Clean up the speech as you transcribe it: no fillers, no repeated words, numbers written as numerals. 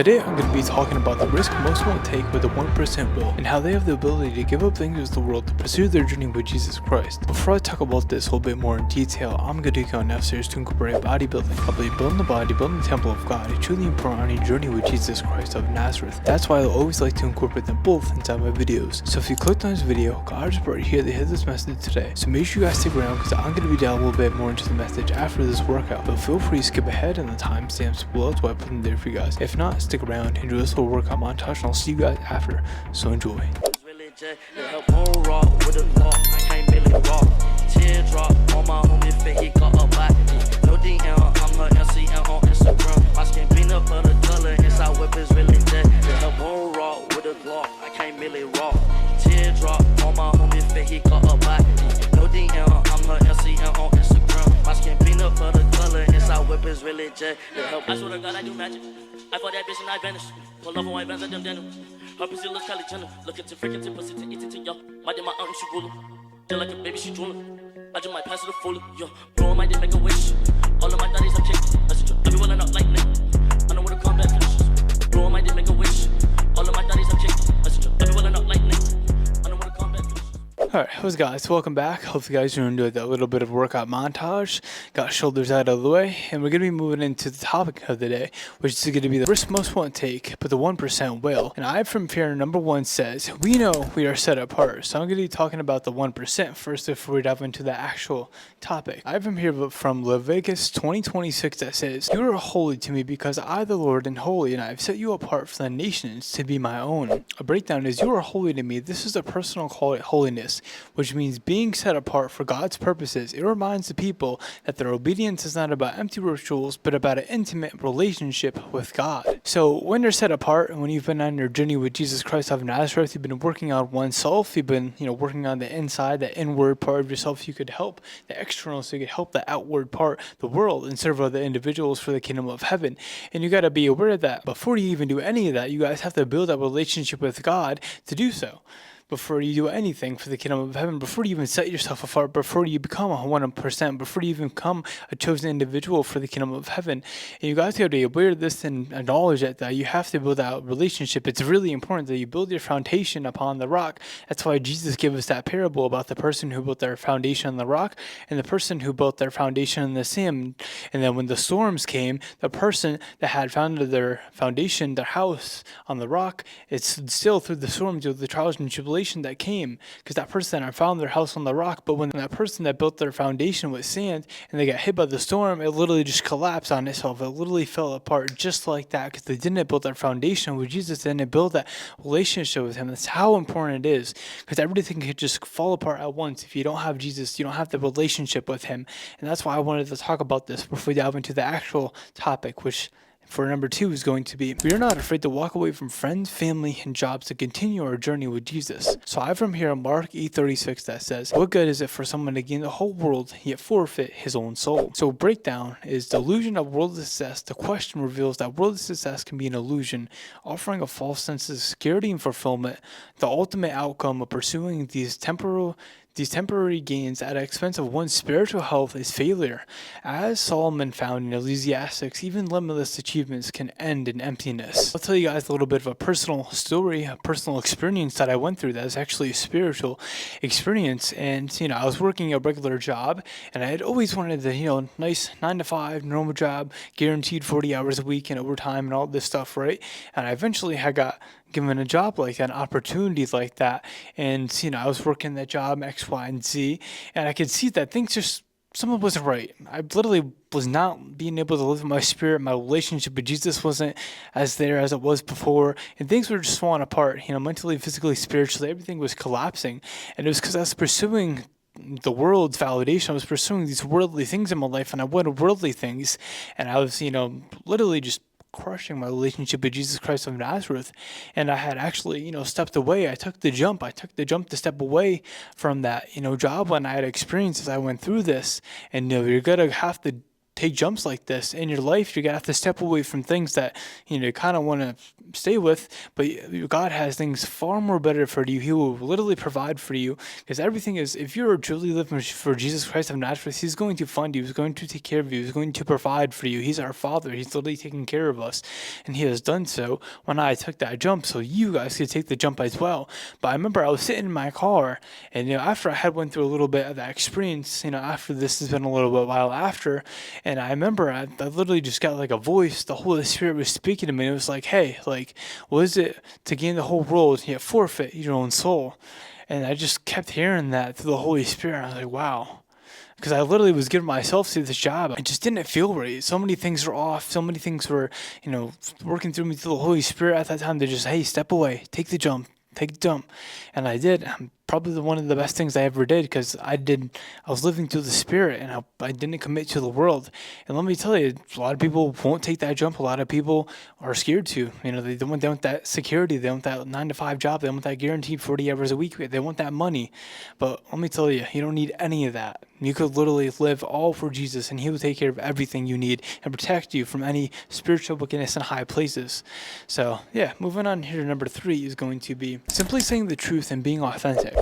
Today I'm going to be talking about the risk most won't take with the 1% will, and how they have the ability to give up things of the world to pursue their journey with Jesus Christ. Before I talk about this a little bit more in detail, I'm going to take on now series to incorporate bodybuilding. I believe building the body, building the temple of God is truly important on your journey with Jesus Christ of Nazareth. That's why I always like to incorporate them both inside my videos. So if you clicked on this video, God is right here to hit this message today. So make sure you guys stick around because I'm going to be down a little bit more into the message after this workout. But feel free to skip ahead and the timestamps below to what I put in there for you guys. If not, stick around, enjoy this little workout montage, and I'll see you guys after. So enjoy. I swear to God, I do magic. I fought that bitch and I vanished. Pull off on white bands of them denim. Her pussy looks Kylie Jenner. Looking to freaking to pussy to eat it to yo. My day, my aunt, she ruler. Feel like a baby, she drooling. I just might pass it a fool. Yo, bro, my day make a wish. All of my daddies are kicked. That's true. Every well not lightning. I know where the combat finishes. Bro, my day make a wish. All of my daddies are kicked. That's true. Every well not lightning. I know where the combat finishes. Alright, what's guys, welcome back. Hope you guys enjoyed that little bit of workout montage. Got shoulders out of the way, and we're going to be moving into the topic of the day, which is going to be the risk most won't take, but the 1% will. And I from fear number one says, we know we are set apart. So I'm going to be talking about the 1% first before we dive into the actual topic. I from here from Leviticus 20:26 that says, you are holy to me because I, the Lord, am holy, and I have set you apart from the nations to be my own. A breakdown is, you are holy to me. This is a personal holiness, which means being set apart for God's purposes. It reminds the people that their obedience is not about empty rituals, but about an intimate relationship with God. So when you're set apart, and when you've been on your journey with Jesus Christ of Nazareth, you've been working on oneself, you've been working on the inside, the inward part of yourself, you could help the external, so you could help the outward part, the world, and serve other individuals for the kingdom of heaven. And you got to be aware of that. Before you even do any of that, you guys have to build a relationship with God to do so. Before you do anything for the kingdom of heaven, before you even set yourself apart, before you become a 1%, before you even become a chosen individual for the kingdom of heaven. And you guys have to be aware of this and acknowledge that you have to build that relationship. It's really important that you build your foundation upon the rock. That's why Jesus gave us that parable about the person who built their foundation on the rock and the person who built their foundation in the sand. And then when the storms came, the person that had founded their foundation, their house on the rock, it's still through the storms, the trials and tribulations that came, because that person had found their house on the rock. But when that person that built their foundation with sand and they got hit by the storm, it literally just collapsed on itself. It literally fell apart just like that, because they didn't build their foundation with Jesus. They didn't build that relationship with him. That's how important it is, because everything could just fall apart at once if you don't have Jesus. You don't have the relationship with him. And that's why I wanted to talk about this before we dive into the actual topic, which for number 2 is going to be, we are not afraid to walk away from friends, family, and jobs to continue our journey with Jesus. So I have from here Mark 8:36 that says, what good is it for someone to gain the whole world yet forfeit his own soul? So breakdown is the illusion of worldly success. The question reveals that worldly success can be an illusion, offering a false sense of security and fulfillment. The ultimate outcome of pursuing these temporary gains at the expense of one's spiritual health is failure. As Solomon found in Ecclesiastes, even limitless achievements can end in emptiness. I'll tell you guys a little bit of a personal story, a personal experience that I went through that is actually a spiritual experience. And, I was working a regular job, and I had always wanted the, nice 9 to 5 normal job, guaranteed 40 hours a week and overtime and all this stuff, right? And I eventually got given a job like that, an opportunity like that. And, I was working that job X, Y, and Z, and I could see that things just, something wasn't right. I literally was not being able to live in my spirit. My relationship with Jesus wasn't as there as it was before, and things were just falling apart, mentally, physically, spiritually. Everything was collapsing, and it was because I was pursuing the world's validation. I was pursuing these worldly things in my life, and I wanted worldly things, and I was, literally just crushing my relationship with Jesus Christ of Nazareth. And I had actually, stepped away. I took the jump to step away from that, job when I had experience as I went through this. And you're going to have to take jumps like this in your life. You're gonna have to step away from things that you kind of want to stay with, but God has things far more better for you. He will literally provide for you, because everything is, if you're truly living for Jesus Christ of Nazareth, He's going to fund you. He's going to take care of you. He's going to provide for you. He's our Father. He's literally taking care of us, and He has done so when I took that jump, so you guys could take the jump as well. But I remember I was sitting in my car, and after I had went through a little bit of that experience, after this has been a little bit while after, and I remember I literally just got like a voice. The Holy Spirit was speaking to me. And it was like, hey, like, what is it to gain the whole world yet forfeit your own soul? And I just kept hearing that through the Holy Spirit. I was like, wow. Because I literally was giving myself to this job. It just didn't feel right. So many things were off. So many things were, working through me through the Holy Spirit at that time. They're just, hey, step away, take the jump. And I did. Probably one of the best things I ever did, because I was living through the Spirit, and I didn't commit to the world. And let me tell you, a lot of people won't take that jump. A lot of people are scared to. They want that security. They want that 9-to-5 job. They want that guaranteed 40 hours a week. They want that money. But let me tell you, you don't need any of that. You could literally live all for Jesus, and He will take care of everything you need and protect you from any spiritual wickedness in high places. So, yeah, moving on here to number 3 is going to be simply saying the truth and being authentic.